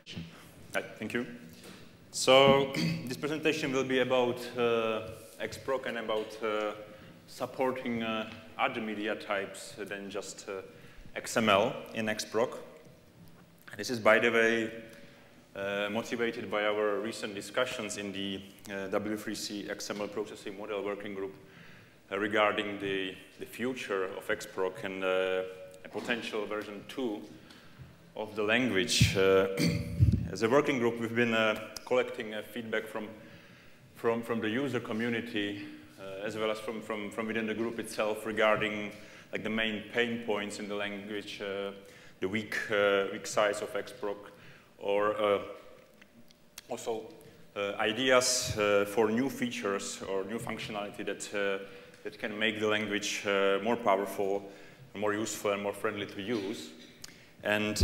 Hi, thank you. So this presentation will be about XProc and about supporting other media types than just XML in XProc. This is, by the way, motivated by our recent discussions in the W3C XML processing model working group regarding the future of XProc and a potential version 2 of the language. As a working group, we've been collecting feedback from the user community as well as from within the group itself regarding like the main pain points in the language, the weak size of XProc, or also ideas for new features or new functionality that can make the language more powerful, more useful, and more friendly to use. And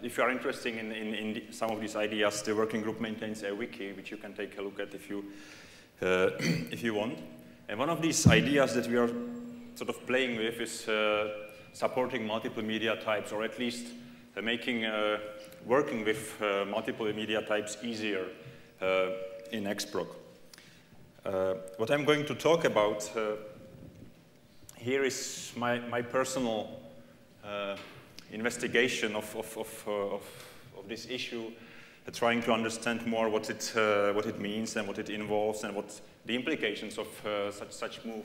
if you are interested in some of these ideas, the working group maintains a wiki, which you can take a look at if you want. And one of these ideas that we are sort of playing with is supporting multiple media types, or at least making working with multiple media types easier in XProc. What I'm going to talk about here is my personal investigation of this issue, trying to understand more what it means and what it involves and what the implications of such move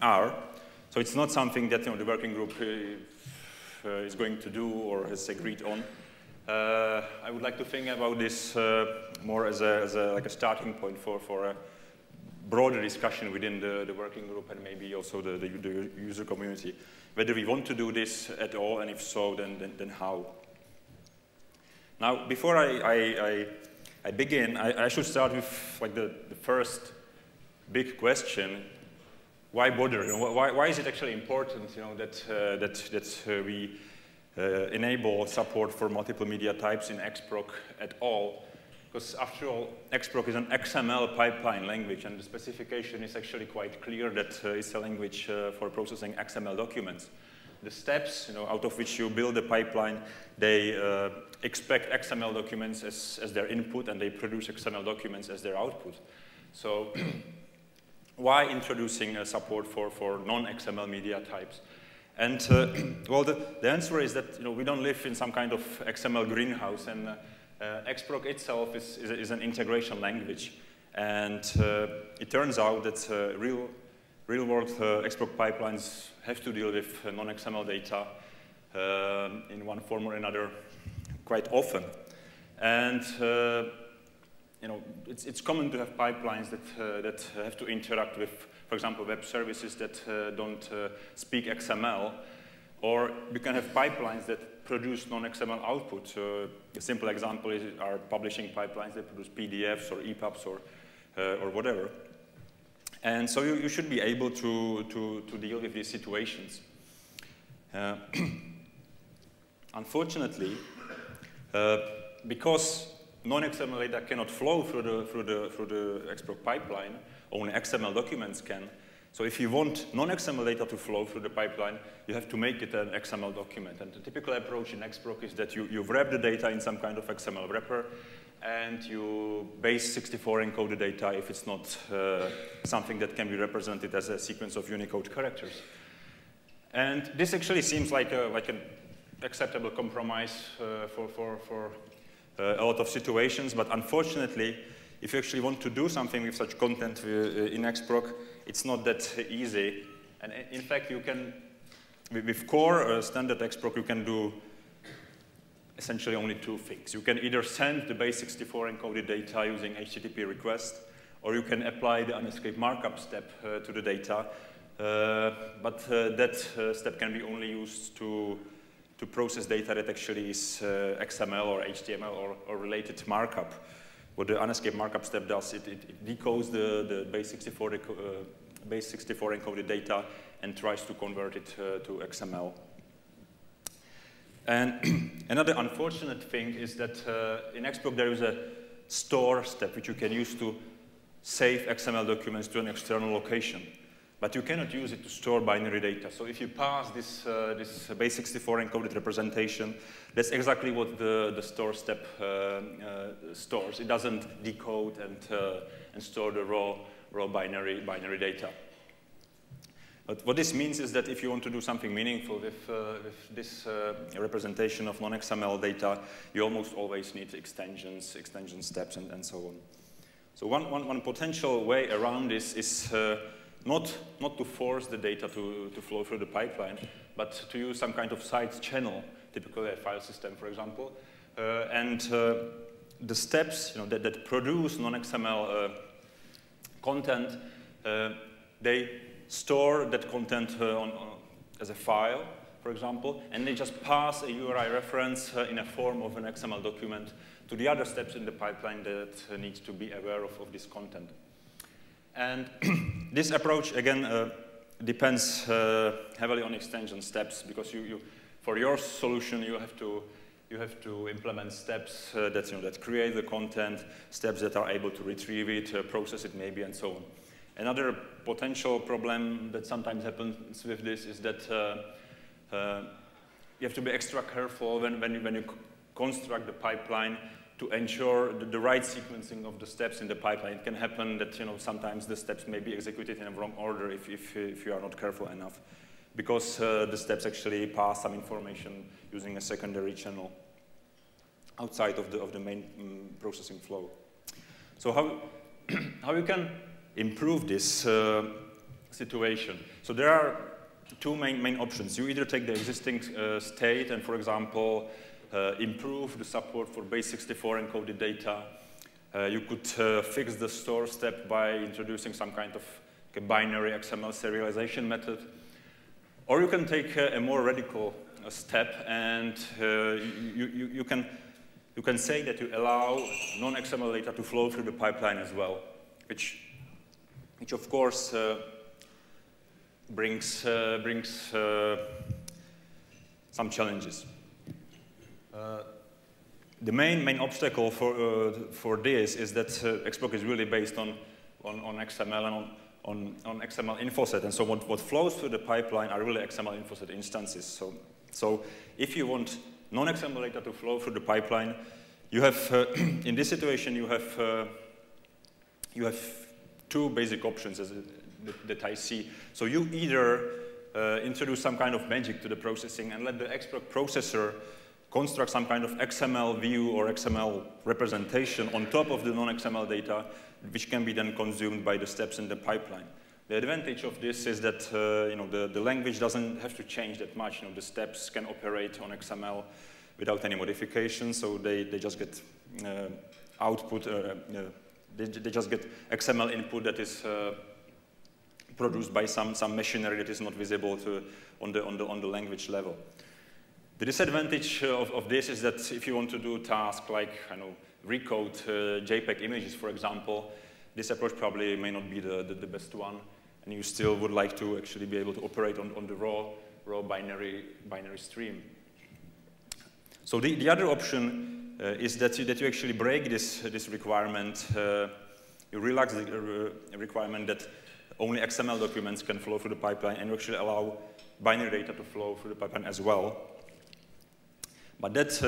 are. So it's not something that the working group is going to do or has agreed on. I would like to think about this more as like a starting point for a broader discussion within the working group and maybe also the user community, whether we want to do this at all, and if so, then how. Now, before I begin, I should start with like the first big question: why bother? Why is it actually important, that we enable support for multiple media types in XProc at all? Because after all, XProc is an XML pipeline language, and the specification is actually quite clear that it's a language for processing XML documents. The steps, out of which you build a pipeline, they expect XML documents as their input, and they produce XML documents as their output. So why introducing support for non-XML media types? And well, the answer is that we don't live in some kind of XML greenhouse, and XProc itself is an integration language, and it turns out that real-world XProc pipelines have to deal with non-XML data in one form or another quite often. And it's common to have pipelines that have to interact with, for example, web services that don't speak XML, or you can have pipelines that produce non-XML output. A simple example is our publishing pipelines that produce PDFs or EPUBs or whatever. And so you should be able to deal with these situations. Unfortunately, because non-XML data cannot flow through the XProc pipeline, only XML documents can. So if you want non-XML data to flow through the pipeline, you have to make it an XML document. And the typical approach in XProc is that you wrap the data in some kind of XML wrapper, and you base 64 encode the data if it's not something that can be represented as a sequence of Unicode characters. And this actually seems like an acceptable compromise for a lot of situations, but unfortunately, if you actually want to do something with such content in XProc, it's not that easy. And in fact, you can, with core standard XProc, you can do essentially only two things. You can either send the base 64 encoded data using HTTP request, or you can apply the unescaped markup step to the data. But that step can be only used to process data that actually is XML or HTML or related markup. What the unescaped markup step does, it decodes the base 64 encoded data and tries to convert it to XML. And another unfortunate thing is that in XProc there is a store step which you can use to save XML documents to an external location. but you cannot use it to store binary data. So if you pass this base64 encoded representation, that's exactly what the store step stores. It doesn't decode and store the raw binary data. But what this means is that if you want to do something meaningful with this representation of non-XML data, you almost always need extensions, extension steps, and so on. So one potential way around this is not to force the data to flow through the pipeline, but to use some kind of side channel, typically a file system, for example. And the steps that produce non-XML content, they store that content as a file, for example, and they just pass a URI reference in a form of an XML document to the other steps in the pipeline that need to be aware of this content. And this approach, again, depends heavily on extension steps, because for your solution, you have to implement steps that create the content, steps that are able to retrieve it, process it maybe, and so on. Another potential problem that sometimes happens with this is that you have to be extra careful when you construct the pipeline to ensure the right sequencing of the steps in the pipeline. It can happen that sometimes the steps may be executed in a wrong order if you are not careful enough, because the steps actually pass some information using a secondary channel outside of the main processing flow. So how you can improve this situation? So there are two main options. You either take the existing state and, for example, improve the support for base64 encoded data. You could fix the store step by introducing some kind of a binary XML serialization method. Or you can take a more radical step, and you can say that you allow non-XML data to flow through the pipeline as well, which of course brings some challenges. The main obstacle for this is that XProc is really based on XML and on XML infoset, and so what flows through the pipeline are really XML infoset instances. So if you want non-XML data to flow through the pipeline, you have in this situation you have two basic options that I see. So you either introduce some kind of magic to the processing and let the XProc processor construct some kind of XML view or XML representation on top of the non-XML data, which can be then consumed by the steps in the pipeline. The advantage of this is that the language doesn't have to change that much. The steps can operate on XML without any modification, so they just get output. They just get XML input that is produced by some machinery that is not visible on the language level. The disadvantage of this is that if you want to do tasks like recode JPEG images, for example, this approach probably may not be the best one, and you still would like to actually be able to operate on the raw binary stream. So the other option is that you actually break this requirement. You relax the requirement that only XML documents can flow through the pipeline, and you actually allow binary data to flow through the pipeline as well. But that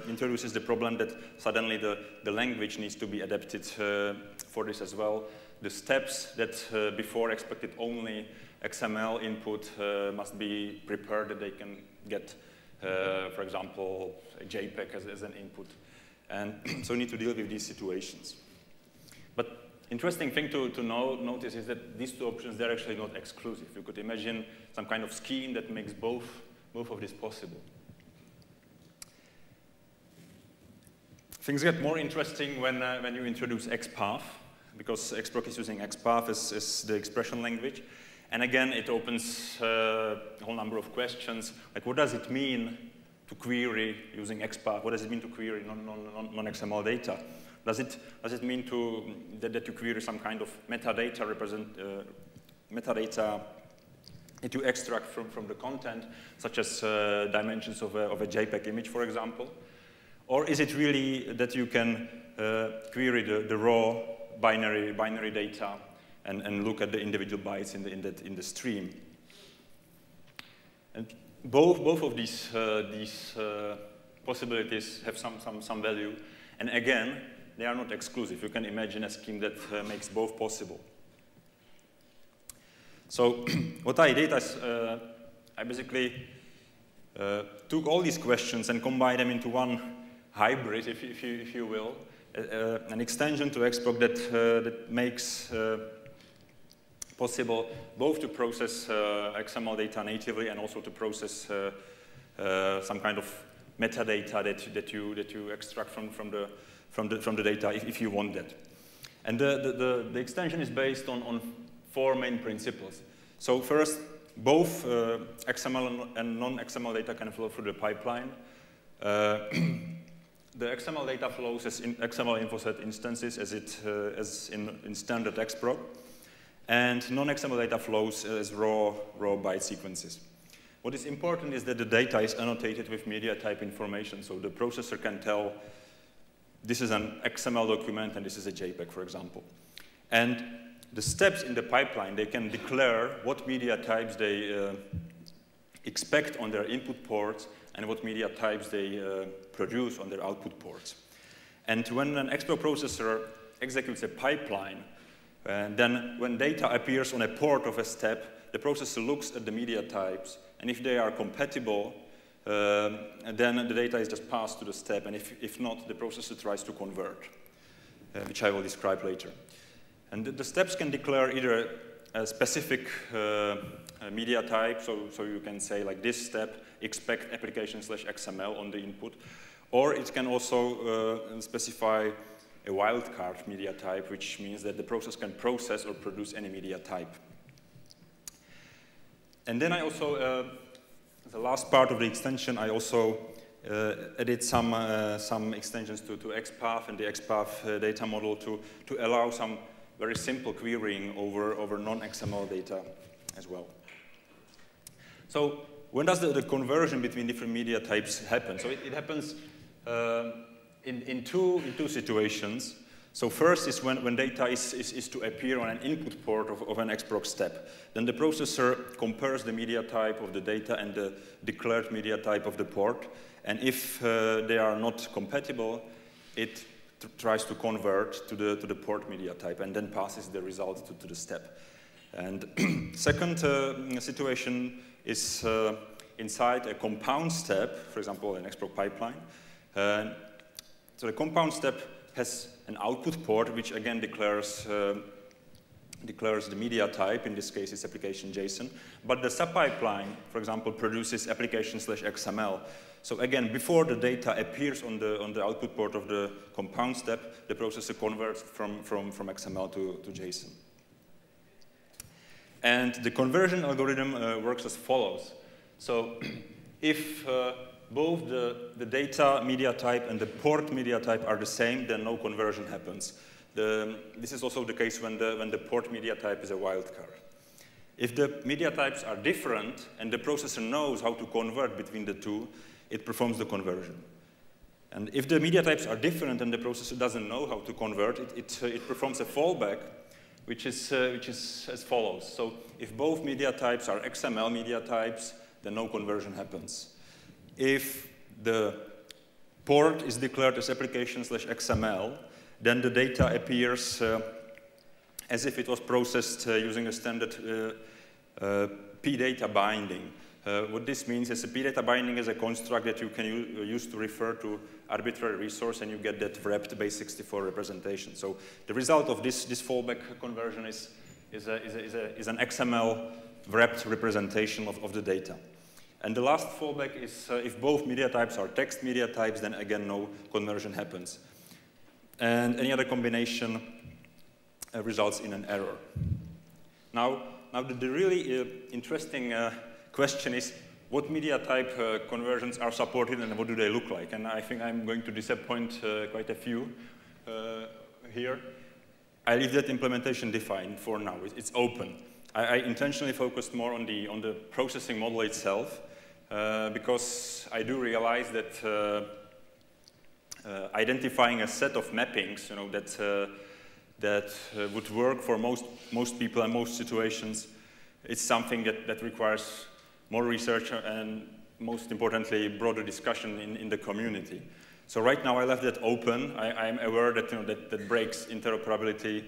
introduces the problem that suddenly the language needs to be adapted for this as well. The steps that before expected only XML input must be prepared that they can get, for example, a JPEG as an input. And so we need to deal with these situations. But interesting thing to notice is that these two options, they're actually not exclusive. You could imagine some kind of scheme that makes both of these possible. Things get more interesting when you introduce XPath, because XProc is using XPath as the expression language. And again, it opens a whole number of questions, like what does it mean to query using XPath? What does it mean to query non-XML data? Does it mean that you query some kind of metadata metadata that you extract from the content, such as dimensions of a JPEG image, for example? Or is it really that you can query the raw binary data and look at the individual bytes in the stream. And both of these possibilities have some value. And again, they are not exclusive. You can imagine a scheme that makes both possible. So what I did is I basically took all these questions and combined them into one hybrid, if you will, an extension to XProc that makes possible both to process XML data natively and also to process some kind of metadata that you extract from the data if you want that. And the extension is based on 4 main principles. So first, both XML and non-XML data can flow through the pipeline. The XML data flows as in XML info set instances as in standard XProc. And non-XML data flows as raw byte sequences. What is important is that the data is annotated with media type information, so the processor can tell this is an XML document and this is a JPEG, for example. And the steps in the pipeline, they can declare what media types they expect on their input ports and what media types they produce on their output ports. And when an XProc processor executes a pipeline, then when data appears on a port of a step, the processor looks at the media types, and if they are compatible, then the data is just passed to the step, and if not, the processor tries to convert, which I will describe later. And the steps can declare either a specific media type, so you can say like this step, expect application/XML on the input, or it can also specify a wildcard media type, which means that the process can process or produce any media type. And then I also, the last part of the extension, I also added some extensions to XPath and the XPath data model to allow some very simple querying over non-XML data as well. So when does the conversion between different media types happen? So it happens in two situations. So first is when data is to appear on an input port of an XProc step. Then the processor compares the media type of the data and the declared media type of the port. And if they are not compatible, it tries to convert to the port media type and then passes the result to the step. And second situation is inside a compound step, for example, an XProc pipeline. So the compound step has an output port, which again declares the media type. In this case, it's application JSON. But the subpipeline, for example, produces application/XML. So again, before the data appears on the output port of the compound step, the processor converts from XML to JSON. And the conversion algorithm works as follows. So if both the data media type and the port media type are the same, then no conversion happens. This is also the case when the port media type is a wildcard. If the media types are different and the processor knows how to convert between the two, it performs the conversion. And if the media types are different and the processor doesn't know how to convert, it performs a fallback, which is as follows. So if both media types are XML media types, then no conversion happens. If the port is declared as application/XML, then the data appears as if it was processed using a standard p-data binding. What this means is a p-data binding is a construct that you can use to refer to arbitrary resource, and you get that wrapped base64 representation. So the result of this fallback conversion is an XML wrapped representation of the data. And the last fallback is if both media types are text media types, then again no conversion happens. And any other combination results in an error. Now the really interesting question is what media type conversions are supported and what do they look like? And I think I'm going to disappoint quite a few here. I leave that implementation defined for now. It's open. I intentionally focused more on the processing model itself because I do realize that identifying a set of mappings, that that would work for most people and most situations. It's something that requires more research and, most importantly, broader discussion in the community. So right now I left that open. I'm aware that that breaks interoperability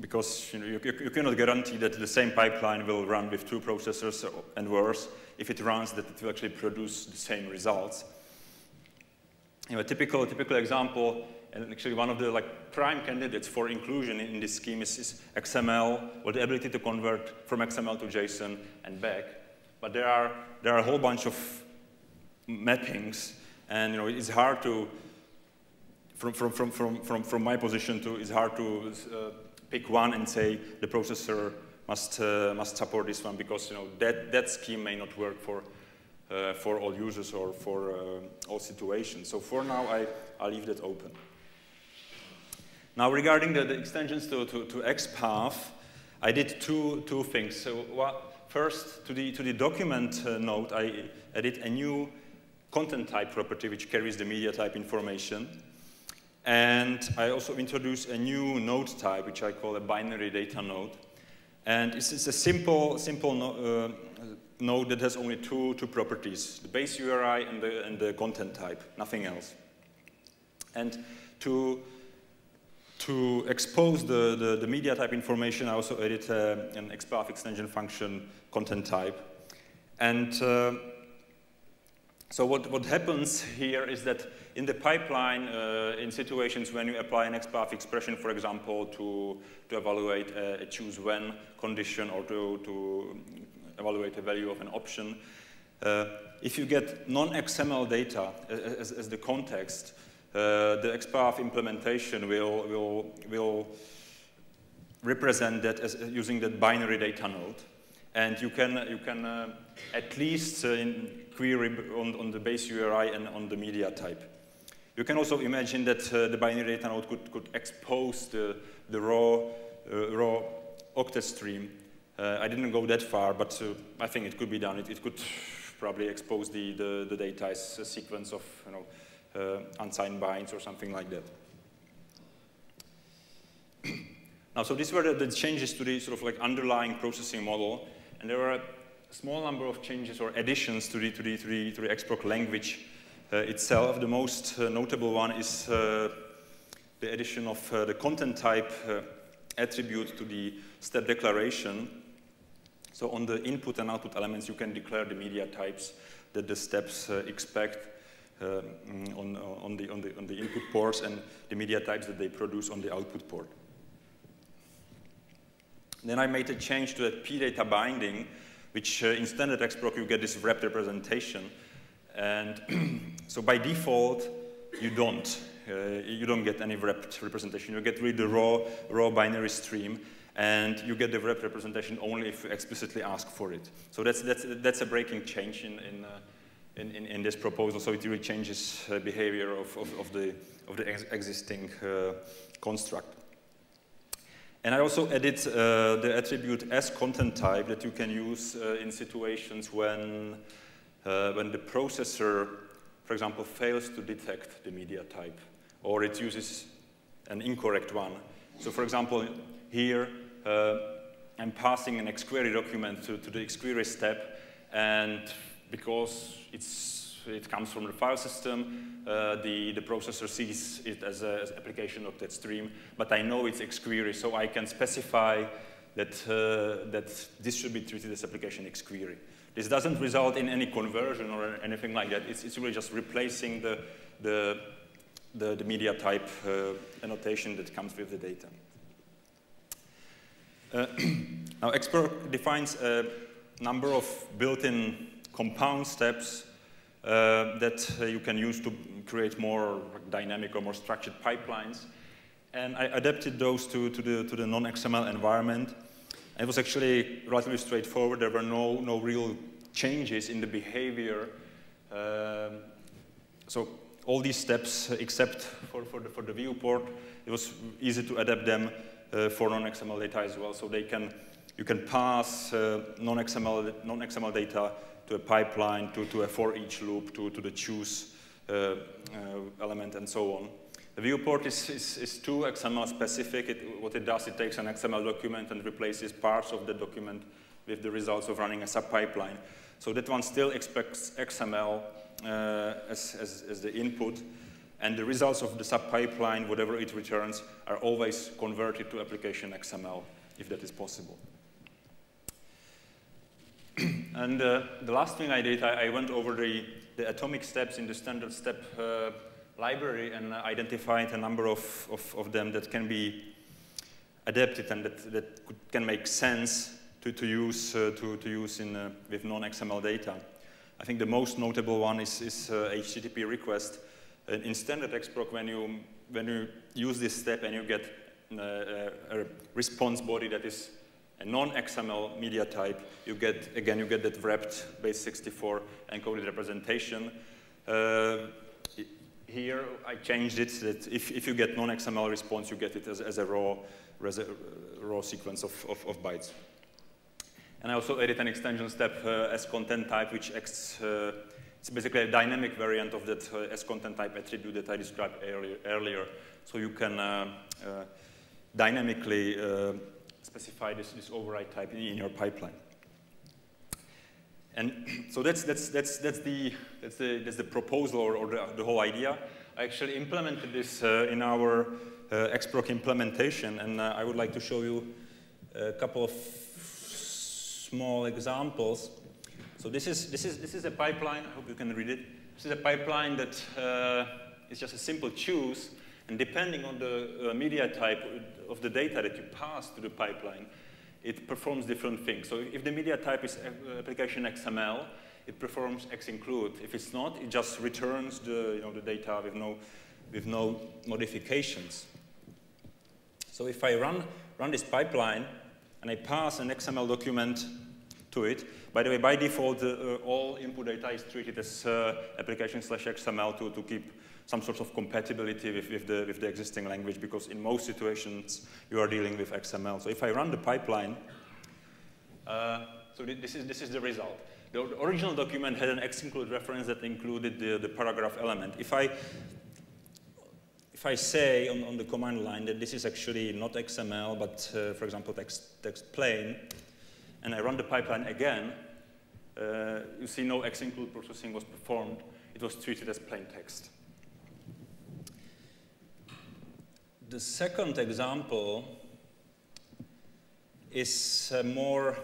because you cannot guarantee that the same pipeline will run with 2 processors and worse. If it runs, that it will actually produce the same results. A typical example, and actually one of the prime candidates for inclusion in this scheme is XML, or the ability to convert from XML to JSON and back. But there are a whole bunch of mappings, and it's hard to, from my position, it's hard to pick one and say the processor must support this one, because that scheme may not work for all users or for all situations. So for now, I'll leave that open. Now, regarding the extensions to XPath, I did two things. So first, to the document node, I added a new content type property which carries the media type information. And I also introduced a new node type, which I call a binary data node. And it's a simple node that has only two properties: the base URI and the content type, nothing else. And to expose the media type information, I also added an XPath extension function content type. And so what happens here is that in the pipeline, in situations when you apply an XPath expression, for example, to evaluate a choose when condition or to evaluate a value of an option, if you get non-XML data as the context, the XPath implementation will represent that as using that binary data node, and you can at least query on the base URI and on the media type. You can also imagine that the binary data node could expose the raw octet stream. I didn't go that far, but I think it could be done. It could probably expose the data as a sequence of unsigned binds or something like that. Now, so these were the changes to the sort of underlying processing model, and there were a small number of changes or additions to the XProc language itself. The most notable one is the addition of the content type attribute to the step declaration. So on the input and output elements, you can declare the media types that the steps expect on the input ports and the media types that they produce on the output port. Then I made a change to that p-data binding, which in standard XProc you get this wrapped representation, and so by default you don't get any wrapped representation. You get really the raw binary stream, and you get the wrapped representation only if you explicitly ask for it. So that's a breaking change in this proposal. So it really changes behavior of the existing construct. And I also added the attribute as content type that you can use in situations when the processor, for example, fails to detect the media type, or it uses an incorrect one. So for example, here I'm passing an XQuery document to the XQuery step, and because it comes from the file system, the processor sees it as an application of that stream, but I know it's XQuery, so I can specify that this should be treated as application XQuery. This doesn't result in any conversion or anything like that. It's really just replacing the media type annotation that comes with the data. Now, XProc defines a number of built-in compound steps that you can use to create more dynamic or more structured pipelines. And I adapted those to the non-XML environment. It was actually relatively straightforward. There were no real changes in the behavior. So all these steps, except for the viewport, it was easy to adapt them for non-XML data as well. So you can pass non-XML data to a pipeline, to a for each loop, to the choose element, and so on. The viewport is too XML specific. What it does, it takes an XML document and replaces parts of the document with the results of running a sub-pipeline. So that one still expects XML as the input, and the results of the sub-pipeline, whatever it returns, are always converted to application XML, if that is possible. And the last thing I did, I went over the atomic steps in the standard step library and identified a number of them that can be adapted and that can make sense to use with non-XML data. I think the most notable one is HTTP request. In standard XProc, when you use this step and you get a response body that is a non-XML media type, you get that wrapped base64 encoded representation. Here I changed it that if you get non-XML response, you get it as a raw sequence of bytes. And I also added an extension step as content type, which it's basically a dynamic variant of that as content type attribute that I described earlier. So you can dynamically specify this override type in your pipeline. And so that's the proposal or the whole idea. I actually implemented this in our XProc implementation, and I would like to show you a couple of small examples. So this is a pipeline. I hope you can read it. This is a pipeline that is just a simple choose, and depending on the media type of the data that you pass to the pipeline, it performs different things. So if the media type is application XML, it performs X-include. If it's not, it just returns the data with no modifications. So if I run this pipeline and I pass an XML document to it, by the way, by default, all input data is treated as application/XML to keep some sort of compatibility with the existing language, because in most situations you are dealing with XML. So if I run the pipeline, so this is the result. The original document had an X-include reference that included the paragraph element. If I say on the command line that this is actually not XML, but for example text plain, and I run the pipeline again, you see no X-include processing was performed. It was treated as plain text. The second example is a more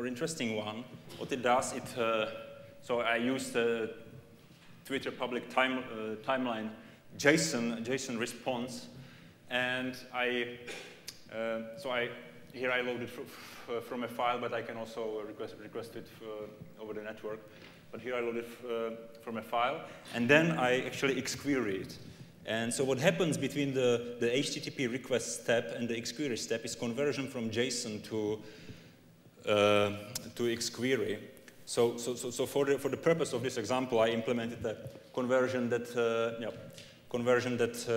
interesting one. What it does, so I used the Twitter public timeline JSON response, and here I loaded from a file, but I can also request it over the network. But here I loaded from a file, and then I actually XQuery it. And so what happens between the HTTP request step and the XQuery step is conversion from JSON to XQuery. So for the purpose of this example, I implemented a conversion that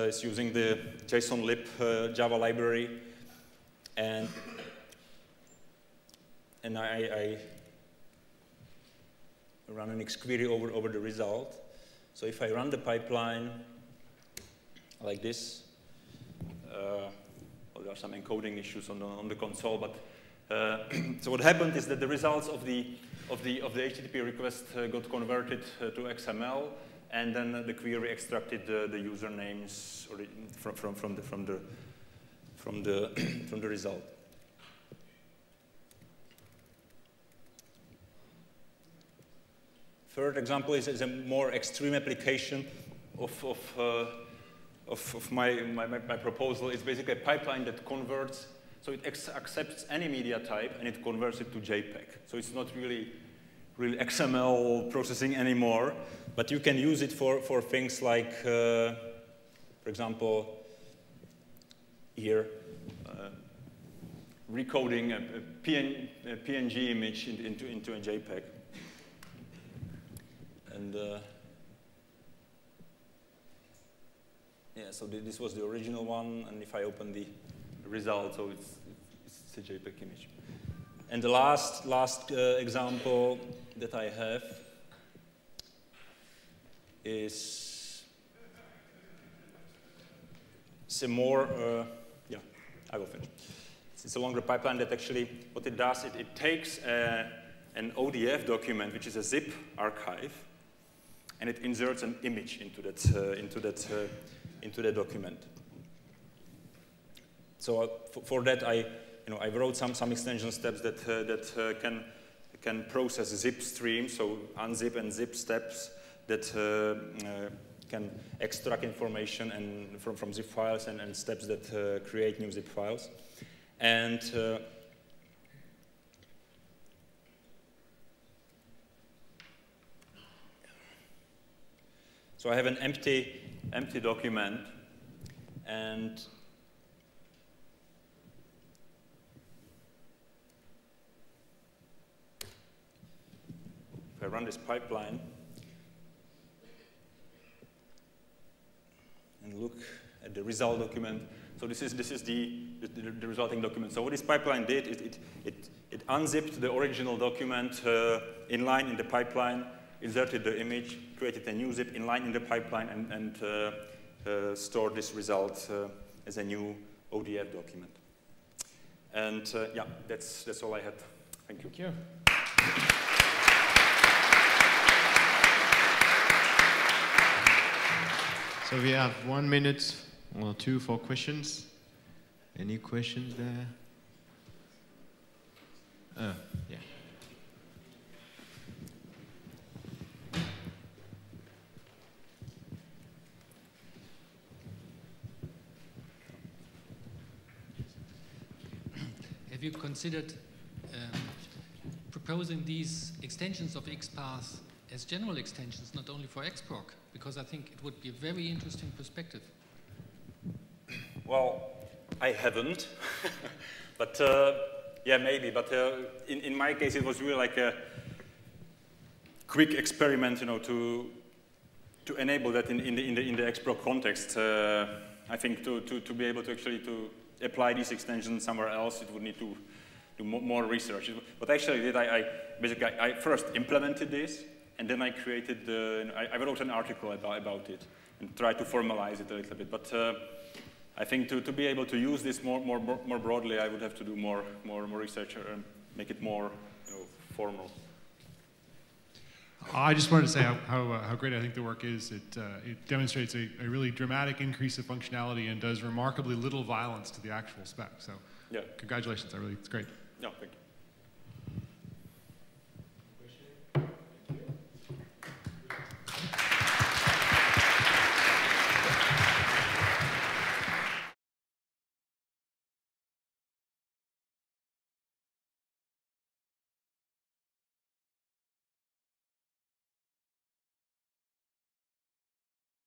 is using the JSON-lib Java library, and I run an XQuery over the result. So if I run the pipeline like this, well, there are some encoding issues on the console, but so what happened is that the results of the HTTP request got converted to XML, and then the query extracted the usernames from the result. Third example is a more extreme application of my proposal. It's basically a pipeline that converts, so it accepts any media type and it converts it to JPEG. So it's not really XML processing anymore, but you can use it for things like, for example, here, recoding a PNG image into a JPEG. And yeah, so this was the original one, and if I open the result, so it's a JPEG image. And the last example that I have is it's a more, yeah, I will finish. It's a longer pipeline that actually, what it does, it takes an ODF document, which is a zip archive, and it inserts an image into that document. So for that, I wrote some extension steps that can process zip streams, so unzip and zip steps that can extract information and from zip files and steps that create new zip files. And so I have an empty document, and if I run this pipeline and look at the result document, so this is the resulting document. So what this pipeline did is it unzipped the original document inline in the pipeline, inserted the image, created a new zip inline in the pipeline, and stored this result as a new ODF document. And yeah, that's all I had. Thank you. Thank you. So we have 1 minute or two for questions. Any questions there? Yeah. Have you considered proposing these extensions of XPath as general extensions, not only for XProc? Because I think it would be a very interesting perspective. Well, I haven't, but yeah, maybe. But in my case, it was really like a quick experiment, to enable that in the XProc context. I think to be able to actually apply these extensions somewhere else, it would need to do more research. What I actually did, I first implemented this, and then I created I wrote an article about it and tried to formalize it a little bit. But I think to be able to use this more broadly, I would have to do more research and make it more formal. I just wanted to say how great I think the work is. It demonstrates a really dramatic increase of functionality and does remarkably little violence to the actual spec. So, yeah, congratulations! It's great. No, thank you.